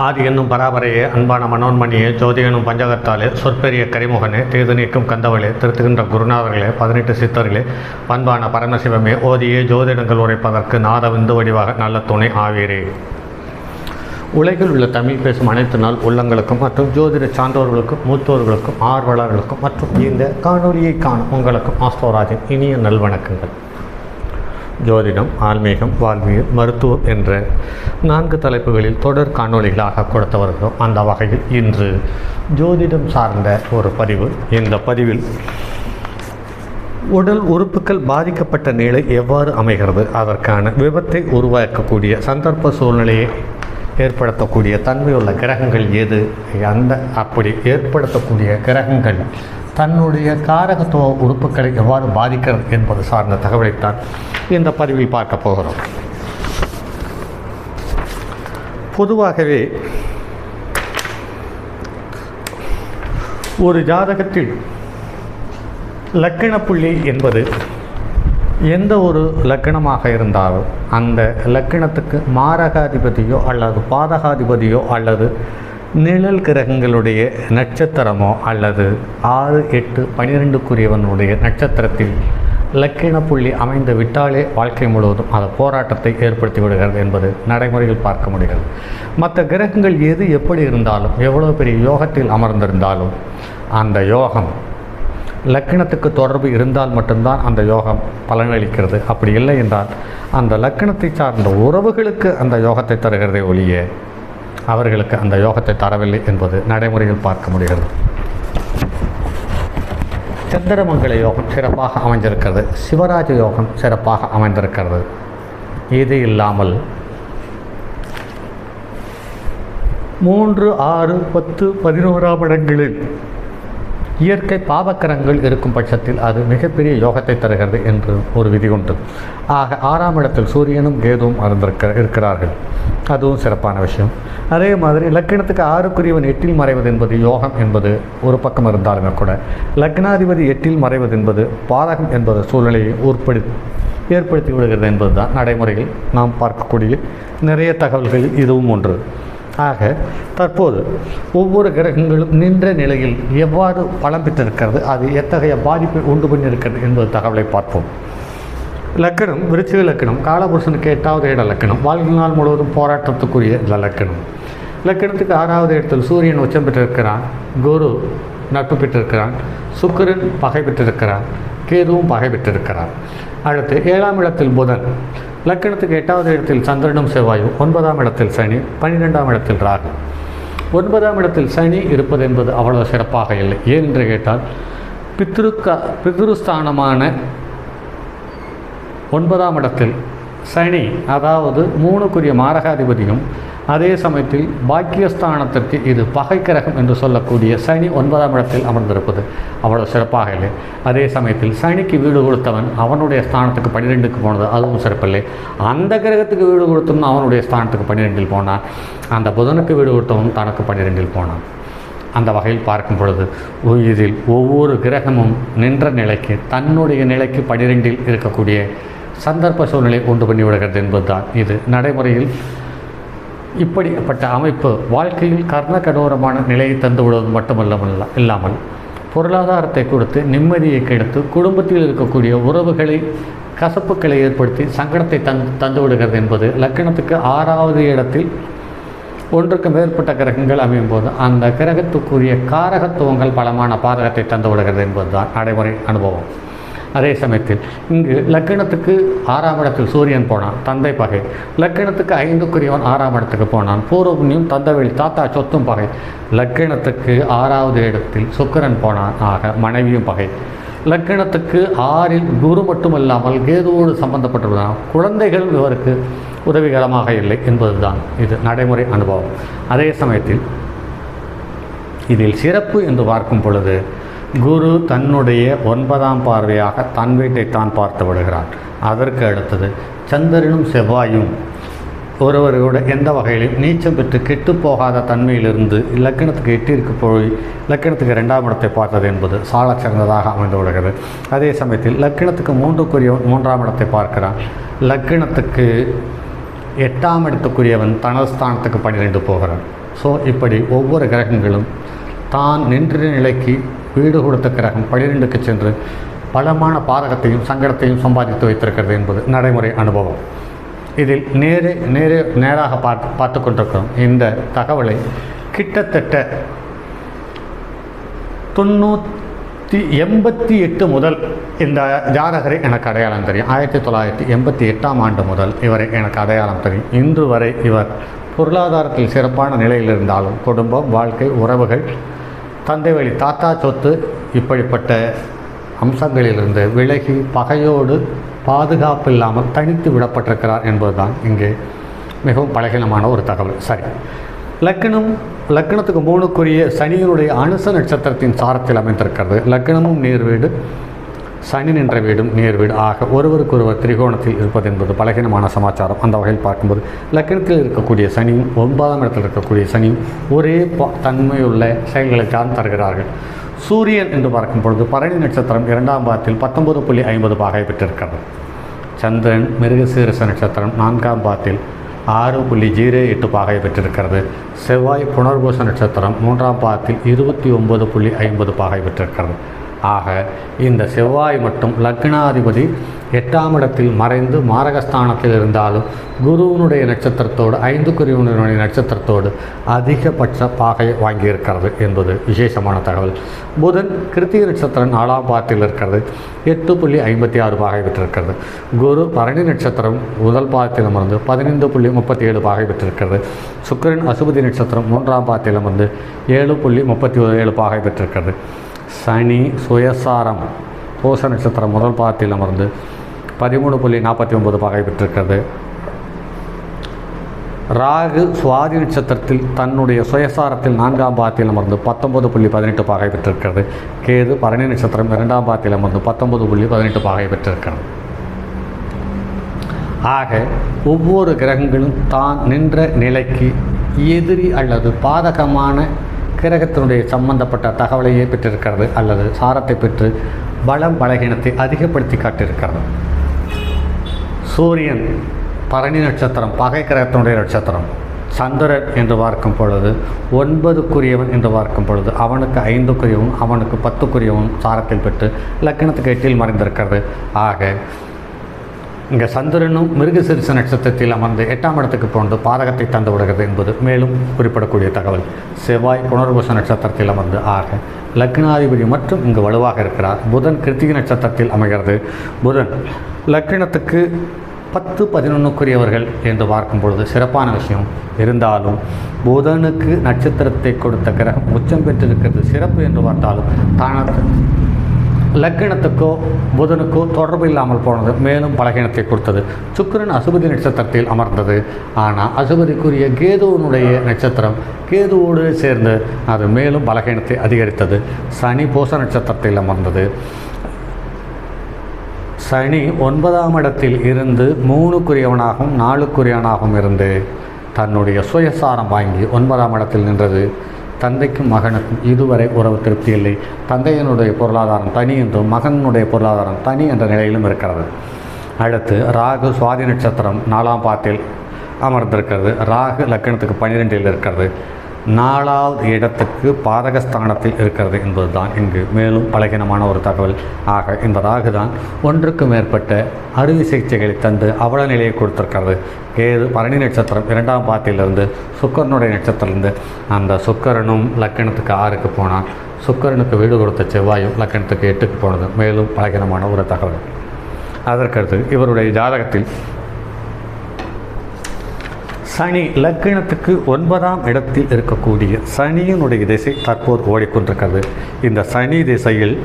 ஆதி என்னும் பராபரையே அன்பான மனோன்மணியே ஜோதி எனும் பஞ்சகத்தாலே சொற்பெரிய கரிமுகனே தேது நீக்கும் கந்தவளே திருத்துகின்ற குருநாதர்களே 18 சித்தர்களே பண்பான பரமசிவமே ஓதியே ஜோதிடங்கள் உரைப்பதற்கு நாத விந்து வடிவாக நல்ல துணை ஆவீரே. உலகில் உள்ள தமிழ் பேசும் அனைத்து நாள் உள்ளங்களுக்கும் மற்றும் ஜோதிட சான்றோர்களுக்கும் மூத்தோர்களுக்கும் ஆர்வலர்களுக்கும் மற்றும் இந்த காணொலியை காணும் உங்களுக்கும் ஆஸ்ட்ரோராஜின் இனிய நல்வணக்கங்கள். ஜோதிடம், ஆன்மீகம், வாழ்வியல், மருத்துவம் என்ற 4 தலைப்புகளில் தொடர் காணொலிகளாக கொடுத்து வருகிறோம். அந்த வகையில் இன்று ஜோதிடம் சார்ந்த ஒரு பதிவு. இந்த பதிவில் உடல் உறுப்புகள் பாதிக்கப்பட்ட நிலை எவ்வாறு அமைகிறது, அதற்கான விபத்தை உருவாக்கக்கூடிய சந்தர்ப்ப சூழ்நிலையை ஏற்படுத்தக்கூடிய தன்மையுள்ள கிரகங்கள் எது, அப்படி ஏற்படுத்தக்கூடிய கிரகங்கள் தன்னுடைய காரகத்துவ உறுப்புகளை எவ்வாறு பாதிக்கிறது என்பது சார்ந்த தகவலைத்தான் இந்த பதிவில் பார்க்க போகிறோம். பொதுவாகவே ஒரு ஜாதகத்தில் லக்கண புள்ளி என்பது எந்த ஒரு லக்கணமாக இருந்தாலும் அந்த லக்கணத்துக்கு மாரகாதிபதியோ அல்லது பாதகாதிபதியோ அல்லது நிழல் கிரகங்களுடைய நட்சத்திரமோ அல்லது 6, 8, 12க்குரியவனுடைய நட்சத்திரத்தில் லக்கண புள்ளி அமைந்து விட்டாலே வாழ்க்கை முழுவதும் அது போராட்டத்தை ஏற்படுத்தி விடுகிறது என்பது நடைமுறையில் பார்க்க முடிகிறது. மற்ற கிரகங்கள் எது எப்படி இருந்தாலும் எவ்வளோ பெரிய யோகத்தில் அமர்ந்திருந்தாலும் அந்த யோகம் லக்கணத்துக்கு தொடர்பு இருந்தால் மட்டும்தான் அந்த யோகம் பலனளிக்கிறது. அப்படி இல்லை என்றால் அந்த லக்கணத்தை சார்ந்த உறவுகளுக்கு அந்த யோகத்தை தருகிறதை ஒழிய அவர்களுக்கு அந்த யோகத்தை தரவில்லை என்பது நடைமுறையில் பார்க்க முடிகிறது. சந்திரமங்கல யோகம் சிறப்பாக அமைந்திருக்கிறது, சிவராஜ யோகம் சிறப்பாக அமைந்திருக்கிறது. இது இல்லாமல் 3, 6, 10, 11ஆம் இடங்களில் இயற்கை பாவக்கரங்கள் இருக்கும் பட்சத்தில் அது மிகப்பெரிய யோகத்தை தருகிறது என்று ஒரு விதி உண்டு. ஆக 6ஆம் இடத்தில் சூரியனும் கேதுவும் இருக்கிறார்கள், அதுவும் சிறப்பான விஷயம். அதே மாதிரி லக்கணத்துக்கு 6க்குரியவன் 8இல் மறைவது என்பது யோகம் என்பது ஒரு பக்கம் இருந்தாலுமே கூட லக்னாதிபதி 8இல் மறைவது என்பது பாதகம் என்பது சூழ்நிலையை ஏற்படுத்தி விடுகிறது என்பது தான் நடைமுறையில் நாம் பார்க்கக்கூடிய நிறைய தகவல்களில் இதுவும் ஒன்று. ஆக தற்போது ஒவ்வொரு கிரகங்களும் நின்ற நிலையில் எவ்வாறு பலம் பெற்றிருக்கிறது, அது எத்தகைய பாதிப்பை உண்டு பண்ணியிருக்கிறது என்பது தகவலை பார்ப்போம். லக்கணம் விருச்சிக லக்கணம், காலபுருஷனுக்கு 8வது இட லக்கணம், வாழ்நாள் முழுவதும் போராட்டத்துக்குரிய லக்கணம். லக்கணத்துக்கு 6வது இடத்தில் சூரியன் உச்சம் பெற்றிருக்கிறான், குரு நட்பு பெற்றிருக்கிறான், சுக்கிரன் பகை பெற்றிருக்கிறான், கேதுவும் பகை பெற்றிருக்கிறார். அடுத்து 7ஆம் இடத்தில் புதன், லக்கணத்துக்கு 8வது இடத்தில் சந்திரனும் செவ்வாயும், 9ஆம் இடத்தில் சனி, 12ஆம் இடத்தில் ராகு. 9ஆம் இடத்தில் சனி இருப்பது என்பது அவ்வளவு சிறப்பாக இல்லை. ஏன் என்று கேட்டால் பித்ருஸ்தானமான 9ஆம் இடத்தில் சனி, அதாவது 3க்குரிய மாரகாதிபதியும் அதே சமயத்தில் பாக்கியஸ்தானத்திற்கு இது பகை கிரகம் என்று சொல்லக்கூடிய சனி 9ஆம் இடத்தில் அமர்ந்திருப்பது அவ்வளவு சிறப்பாக இல்லை. அதே சமயத்தில் சனிக்கு வீடு கொடுத்தவன் அவனுடைய ஸ்தானத்துக்கு 12க்கு போனது அதுவும் சிறப்பில்லை. அந்த கிரகத்துக்கு வீடு கொடுத்தவன் அவனுடைய ஸ்தானத்துக்கு 12இல் போனான், அந்த புதனுக்கு வீடு கொடுத்தவன் தனக்கு 12இல் போனான். அந்த வகையில் பார்க்கும் பொழுது இதில் ஒவ்வொரு கிரகமும் நின்ற நிலைக்கு தன்னுடைய நிலைக்கு 12இல் இருக்கக்கூடிய சந்தர்ப்ப சூழ்நிலை உண்டு பண்ணிவிடுகிறது என்பதுதான் இது நடைமுறையில். இப்படிப்பட்ட அமைப்பு வாழ்க்கையில் கர்ண கடோரமான நிலையை தந்து விடுவது இல்லாமல் பொருளாதாரத்தை கொடுத்து நிம்மதியை கெடுத்து குடும்பத்தில் இருக்கக்கூடிய உறவுகளை கசப்புக்களை ஏற்படுத்தி சங்கடத்தை தந்து விடுகிறது என்பது லக்கணத்துக்கு 6வது இடத்தில் 1க்கு மேற்பட்ட கிரகங்கள் அமையும் போது அந்த கிரகத்துக்குரிய காரகத்துவங்கள் பலமான பாதகத்தை தந்து விடுகிறது என்பதுதான் நடைமுறை அனுபவம். அதே சமயத்தில் இங்கு லக்கணத்துக்கு 6ஆம் இடத்தில் சூரியன் போனான், தந்தை பகை. லக்கணத்துக்கு 5க்குரியவன் 6ஆம் இடத்துக்கு போனான், பூர்வ புண்ணியம், தந்தவெளி, தாத்தா சொத்தும் பகை. லக்கணத்துக்கு 6வது இடத்தில் சுக்கிரன் போனான், ஆக மனைவியும் பகை. லக்கணத்துக்கு 6இல் குரு மட்டுமல்லாமல் கேதுவோடு சம்பந்தப்பட்டுள்ளதால் குழந்தைகள் இவருக்கு உதவிகரமாக இல்லை என்பதுதான் இது நடைமுறை அனுபவம். அதே சமயத்தில் இதில் சிறப்பு என்று பார்க்கும் பொழுது குரு தன்னுடைய 9ஆம் பார்வையாக தன் வீட்டை தான் பார்த்து விடுகிறான். அதற்கு அடுத்தது சந்திரனும் செவ்வாயும் ஒருவரோட எந்த வகையிலும் நீச்சம் பெற்று கெட்டு போகாத தன்மையிலிருந்து லக்கணத்துக்கு 8ற்கு போய் லக்கணத்துக்கு 2ஆம் இடத்தை பார்த்தது என்பது சால சிறந்ததாக அமைந்து விடுகிறது. அதே சமயத்தில் லக்கணத்துக்கு 3க்குரியவன் 3ஆம் இடத்தை பார்க்கிறான், லக்கணத்துக்கு 8ஆம் இடத்துக்குரியவன் தனஸ்தானத்துக்கு 12 போகிறான். ஸோ இப்படி ஒவ்வொரு கிரகங்களும் தான் நின்ற நிலைக்கு வீடு கொடுத்த கிரகம் 12க்கு சென்று பலமான பாதகத்தையும் சங்கடத்தையும் சம்பாதித்து வைத்திருக்கிறது என்பது நடைமுறை அனுபவம். இதில் நேராக பார்த்து கொண்டிருக்கிறோம். இந்த தகவலை கிட்டத்தட்ட 988 முதல் இந்த ஜாதகரை எனக்கு அடையாளம் தெரியும். 1988ஆம் ஆண்டு முதல் இவரை எனக்கு அடையாளம் தெரியும். இன்று வரை இவர் பொருளாதாரத்தில் சிறப்பான நிலையில் இருந்தாலும் குடும்பம், வாழ்க்கை, உறவுகள், தந்தை வழி தாத்தா சொத்து இப்படிப்பட்ட அம்சங்களிலிருந்து விலகி பகையோடு பாதுகாப்பு இல்லாமல் தனித்து விடப்பட்டிருக்கிறார் என்பதுதான் இங்கே மிகவும் பலகீனமான ஒரு தகவல். சரி, லக்னத்துக்கு 3க்குரிய சனியினுடைய அனுச நட்சத்திரத்தின் சாரத்தில் அமைந்திருக்கிறது. லக்னமும் நேர் வீடு, சனி நின்ற வீடும் நேர் வீடு ஆக ஒருவருக்கொருவர் திரிகோணத்தில் இருப்பது என்பது பலகீனமான சமாச்சாரம். அந்த வகையில் பார்க்கும்போது லக்னத்தில் இருக்கக்கூடிய சனியும் 9ஆம் இடத்தில் இருக்கக்கூடிய சனியும் ஒரே தன்மையுள்ள செயல்களை தான் தருகிறார்கள். சூரியன் என்று பார்க்கும் பொழுது பரணி நட்சத்திரம் 2ஆம் பாதத்தில் 19.50 பாகை பெற்றிருக்கிறது. சந்திரன் மிருகசீரிஷ நட்சத்திரம் 4ஆம் பாதத்தில் 6.08 பாகை பெற்றிருக்கிறது. செவ்வாய் புனர்பூச நட்சத்திரம் 3ஆம் பாதத்தில் 29.50 பாகை பெற்றிருக்கிறது. ஆக இந்த செவ்வாய் மட்டும் லக்னாதிபதி 8ஆம் இடத்தில் மறைந்து மாரகஸ்தானத்தில் இருந்தாலும் குருவனுடைய நட்சத்திரத்தோடு 5க்குரியவனுடைய நட்சத்திரத்தோடு அதிகபட்ச பாகை வாங்கியிருக்கிறது என்பது விசேஷமான தகவல். புதன் கிருத்திகை நட்சத்திரம் 4ஆம் பாதத்தில் இருக்கிறது, 8.56 பாகை பெற்றிருக்கிறது. குரு பரணி நட்சத்திரம் முதல் பாதத்தில் அமர்ந்து 15.37 பாகை பெற்றிருக்கிறது. சுக்கிரன் அசுபதி நட்சத்திரம் 3ஆம் பாதத்தில் அமர்ந்து 7.37 பாகை பெற்றிருக்கிறது. சனி சுயசாரம் பூச நட்சத்திரம் முதல் பாதத்தில் அமர்ந்து 13.49 பாகை பெற்றிருக்கிறது. ராகு சுவாதி நட்சத்திரத்தில் தன்னுடைய சுயசாரத்தில் 4ஆம் பாதத்தில் அமர்ந்து 19.18 பாகை பெற்றிருக்கிறது. கேது பரணி நட்சத்திரம் 2ஆம் பாதத்தில் அமர்ந்து 19.18 பாகை பெற்றிருக்கிறது. ஆக ஒவ்வொரு கிரகங்களும் தான் நின்ற நிலைக்கு எதிரி அல்லது பாதகமான கிரகத்தினுடைய சம்பந்தப்பட்ட தகவலையே பெற்றிருக்கிறது அல்லது சாரத்தை பெற்று பலம் பலகீனத்தை அதிகப்படுத்தி காட்டியிருக்கிறது. சூரியன் பரணி நட்சத்திரம் பகை கிரகத்தினுடைய நட்சத்திரம். சந்திரன் என்று பார்க்கும் பொழுது 9க்குரியவன் என்று பார்க்கும் பொழுது அவனுக்கு 5க்குரியவன் அவனுக்கு 10க்குரியவன் சாரத்தில் பெற்று லக்னத்துக்கு 8இல் மறைந்திருக்கிறது. ஆக இங்கே சந்திரனும் மிருகசீரிஷ நட்சத்திரத்தில் அமர்ந்து 8ஆம் இடத்துக்கு போன்று பாதகத்தை தந்து விடுகிறது என்பது மேலும் குறிப்பிடக்கூடிய தகவல். செவ்வாய் புனர்பூச நட்சத்திரத்தில் அமர்ந்து ஆக லக்னாதிபதி மற்றும் இங்கு வலுவாக இருக்கிறார். புதன் கிருத்திகை நட்சத்திரத்தில் அமைகிறது. புதன் லக்னத்துக்கு 10-11க்குரியவர்கள் என்று பார்க்கும் பொழுது சிறப்பான விஷயம் இருந்தாலும் புதனுக்கு நட்சத்திரத்தை கொடுத்த கிரகம் உச்சம் பெற்றிருக்கிறது. சிறப்பு என்று பார்த்தாலும் தானது லக்னத்துக்கோ புதனுக்கோ தொடர்பு இல்லாமல் போனது மேலும் பலகீனத்தை கொடுத்தது. சுக்கிரன் அசுபதி நட்சத்திரத்தில் அமர்ந்தது. ஆனால் அசுபதிக்குரிய கேதுவனுடைய நட்சத்திரம் கேதுவோடு சேர்ந்து அது மேலும் பலகீனத்தை அதிகரித்தது. சனி பூச நட்சத்திரத்தில் அமர்ந்தது. சனி 9ஆம் இடத்தில் இருந்து 3க்குரியவனாகவும் 4க்குரியவனாகவும் இருந்து தன்னுடைய சுயசாரம் வாங்கி 9ஆம் இடத்தில் நின்றது. தந்தைக்கும் மகனுக்கும் இதுவரை உறவு திருப்தி இல்லை. தந்தையினுடைய பொருளாதாரம் தனி என்றும் மகனுடைய பொருளாதாரம் தனி என்ற நிலையிலும் இருக்கிறது. அடுத்து ராகு சுவாதி நட்சத்திரம் 4ஆம் பாதத்தில் அமர்ந்திருக்கிறது. ராகு லக்னத்துக்கு 12இல் இருக்கிறது. 4வது இடத்துக்கு பாதகஸ்தானத்தில் இருக்கிறது என்பதுதான் இங்கு மேலும் பலகீனமான ஒரு தகவல். ஆக இந்த ராகு தான் ஒன்றுக்கு மேற்பட்ட அறுவை சிகிச்சைகளை தந்து அவல நிலையை கொடுத்திருக்கிறது. கேது பரணி நட்சத்திரம் 2ஆம் பாதத்திலிருந்து சுக்கரனுடைய நட்சத்திரத்திலிருந்து அந்த சுக்கரனும் லக்கணத்துக்கு 6க்கு போனான். சுக்கரனுக்கு வீடு கொடுத்த செவ்வாயும் லக்கணத்துக்கு 8க்கு போனது மேலும் பலகீனமான ஒரு தகவல். அதற்கடுத்து இவருடைய ஜாதகத்தில் சனி லக்னத்துக்கு 9ஆம் இடத்தில் இருக்கக்கூடிய சனியினுடைய திசை தற்போது ஓடிக்கொண்டிருக்கிறது. இந்த சனி திசையில்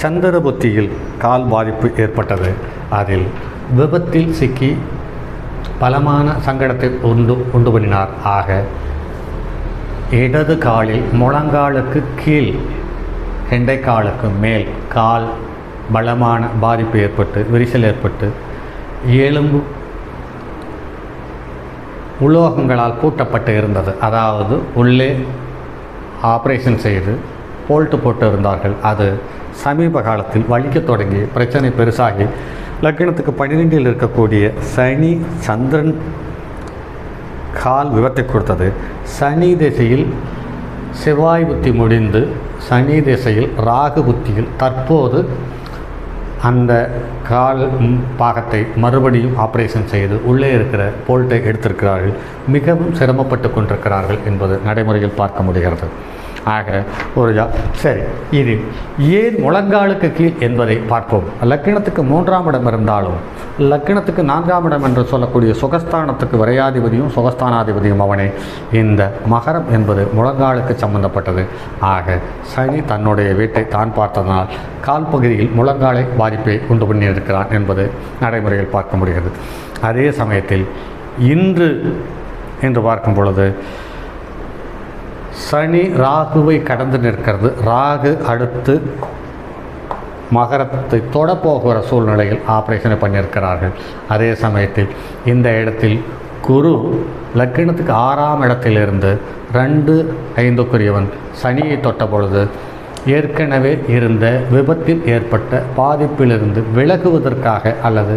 சந்திர புத்தியில் கால் பாதிப்பு ஏற்பட்டது. அதில் விபத்தில் சிக்கி பலமான சங்கடத்தை உண்டு பண்ணினார். ஆக இடது காலில் முழங்காலுக்கு கீழ் கெண்டைக்காலுக்கு மேல் கால் பலமான பாதிப்பு ஏற்பட்டு விரிசல் ஏற்பட்டு எலும்பு உலோகங்களால் பூட்டப்பட்டு இருந்தது. அதாவது உள்ளே ஆப்ரேஷன் செய்து போல்ட்டு போட்டு இருந்தார்கள். அது சமீப காலத்தில் வலிக்க தொடங்கி பிரச்சனை பெருசாகி லக்னத்துக்கு 12இல் இருக்கக்கூடிய சனி சந்திரன் கால் விபத்தை கொடுத்தது. சனி திசையில் செவ்வாய் புத்தி முடிந்து சனி திசையில் ராகு புத்தியில் தற்போது அந்த கால் பாகத்தை மறுபடியும் ஆப்ரேஷன் செய்து உள்ளே இருக்கிற போல்ட்டை எடுத்திருக்கிறார்கள். மிகவும் சிரமப்பட்டு கொண்டிருக்கிறார்கள் என்பது நடைமுறையில் பார்க்க முடிகிறது. ஆக ஒரு சரி, இது ஏன் முழங்காலுக்கு கீழ் என்பதை பார்ப்போம். லக்கினத்துக்கு 3ஆம் இடம் இருந்தாலும் லக்கினத்துக்கு 4ஆம் இடம் என்று சொல்லக்கூடிய சுகஸ்தானத்துக்கு விரையாதிபதியும் சுகஸ்தானாதிபதியும் அவனே. இந்த மகரம் என்பது முழங்காலுக்கு சம்பந்தப்பட்டது. ஆக சனி தன்னுடைய வீட்டை தான் பார்த்ததனால் கால் பகுதியில் முழங்காலை பாதிப்பை உண்டு பண்ணியிருக்கிறான் என்பது நடைமுறையில் பார்க்க முடிகிறது. அதே சமயத்தில் இன்று என்று பார்க்கும் பொழுது சனி ராகுவை கடந்து நிற்கிறது. ராகு அடுத்து மகரத்தை தொடப்போகிற சூழ்நிலையில் ஆப்ரேஷனை பண்ணியிருக்கிறார்கள். அதே சமயத்தில் இந்த இடத்தில் குரு லக்கினத்துக்கு 6ஆம் இடத்திலிருந்து 2-5 சனியை தொட்ட பொழுது ஏற்கனவே இருந்த விபத்தில் ஏற்பட்ட பாதிப்பிலிருந்து விலகுவதற்காக அல்லது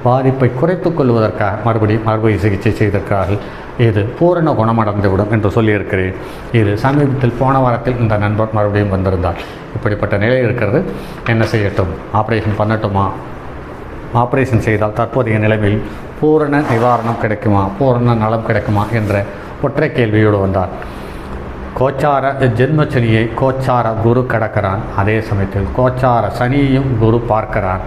பாதிப்பை குறைத்து கொள்வதற்காக மறுபடியும் அறுவை சிகிச்சை செய்திருக்கிறார்கள். இது பூரண குணமடைந்துவிடும் என்று சொல்லியிருக்கிறேன். இது சமீபத்தில் போன வாரத்தில் இந்த நண்பர் மறுபடியும் வந்திருந்தார். இப்படிப்பட்ட நிலை இருக்கிறது. என்ன செய்யட்டும்? ஆப்ரேஷன் பண்ணட்டுமா? ஆப்ரேஷன் செய்தால் தற்போதைய நிலைமையில் பூரண நிவாரணம் கிடைக்குமா, பூரண நலம் கிடைக்குமா என்ற ஒற்றை கேள்வியோடு வந்தார். கோச்சார ஜென்மச்சனியை கோச்சார குரு கடக்கிறான். அதே சமயத்தில் கோச்சார சனியையும் குரு பார்க்கிறான்.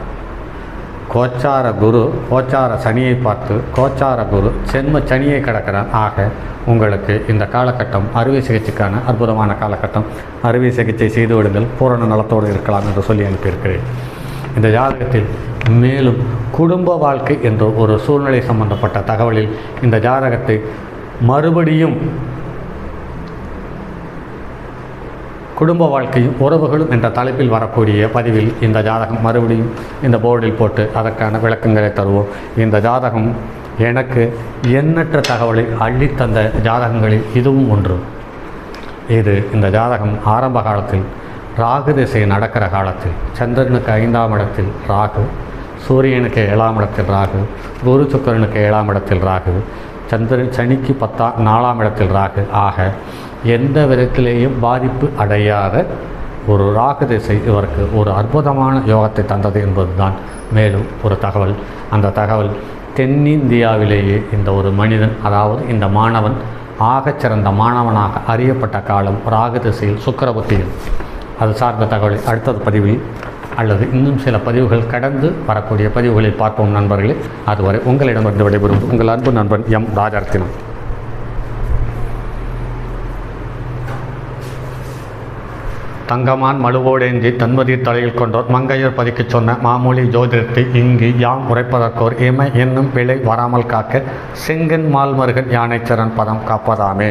கோச்சார சனியை பார்த்து கோச்சார குரு ஜென்ம சனியை கடக்கிறான். ஆக உங்களுக்கு இந்த காலகட்டம் அறுவை சிகிச்சைக்கான அற்புதமான காலகட்டம். அறுவை சிகிச்சை செய்து விடுங்கள், பூரண நலத்தோடு இருக்கலாம் என்று சொல்லி அனுப்பியிருக்கிறேன். இந்த ஜாதகத்தில் மேலும் குடும்ப வாழ்க்கை என்ற ஒரு சூழ்நிலை சம்பந்தப்பட்ட தகவலில் இந்த ஜாதகத்தை மறுபடியும் குடும்ப வாழ்க்கையும் உறவுகளும் என்ற தலைப்பில் வரக்கூடிய பதிவில் இந்த ஜாதகம் மறுபடியும் இந்த போர்டில் போட்டு அதற்கான விளக்கங்களை தருவோம். இந்த ஜாதகம் எனக்கு எண்ணற்ற தகவலை அள்ளித்தந்த ஜாதகங்களில் இதுவும் ஒன்று. இந்த ஜாதகம் ஆரம்ப காலத்தில் ராகு திசை நடக்கிற காலத்தில் சந்திரனுக்கு 5ஆம் இடத்தில் ராகு, சூரியனுக்கு 7ஆம் இடத்தில் ராகு, குரு சுக்கிரனுக்கு 7ஆம் இடத்தில் ராகு, சனிக்கு 4ஆம் இடத்தில் ராகு. ஆக எந்த விதத்திலேயும் பாதிப்பு அடையாத ஒரு ராகு திசை இவருக்கு ஒரு அற்புதமான யோகத்தை தந்தது என்பதுதான் மேலும் ஒரு தகவல். அந்த தகவல் தென்னிந்தியாவிலேயே இந்த ஒரு மனிதன், அதாவது இந்த மாணவன் ஆகச்சிறந்த மாணவனாக அறியப்பட்ட காலம் ராகு திசையில் சுக்கிரபுத்தியில். அது சார்ந்த தகவலை அடுத்தது பதிவில் அல்லது இன்னும் சில பதிவுகள் கடந்து வரக்கூடிய பதிவுகளில் பார்ப்போம் நண்பர்களே. அதுவரை உங்களிடமிருந்து விடைபெறும் உங்கள் அன்பு நண்பன் எம் ராஜரத்தினம். தங்கமான் மழுவோடேந்தி தன்மதி தலையில் கொண்டோர் மங்கையர் பதிக்கச் சொன்ன மாமூலி ஜோதிடத்தை இங்கு யாம் உரைப்பதற்கோர் இமை என்னும் பிழை வராமல் காக்க செங்கன் மால்மருகன் யானைச்சரன் பதம் காப்பதாமே.